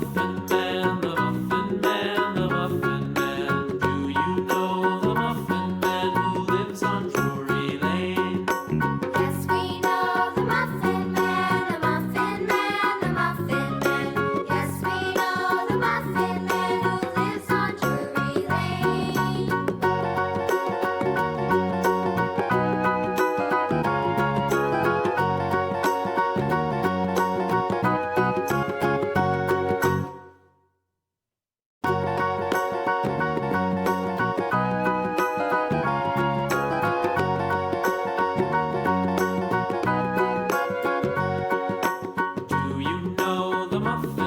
Muffin Man, the Muffin Man, the Muffin Man. Do you know the Muffin Man who lives on Drury Lane? Yes, we know the Muffin Man, the Muffin Man, the Muffin Man. Yes, we know the Muffin Man who lives on Drury Lane. Do you know the Muffin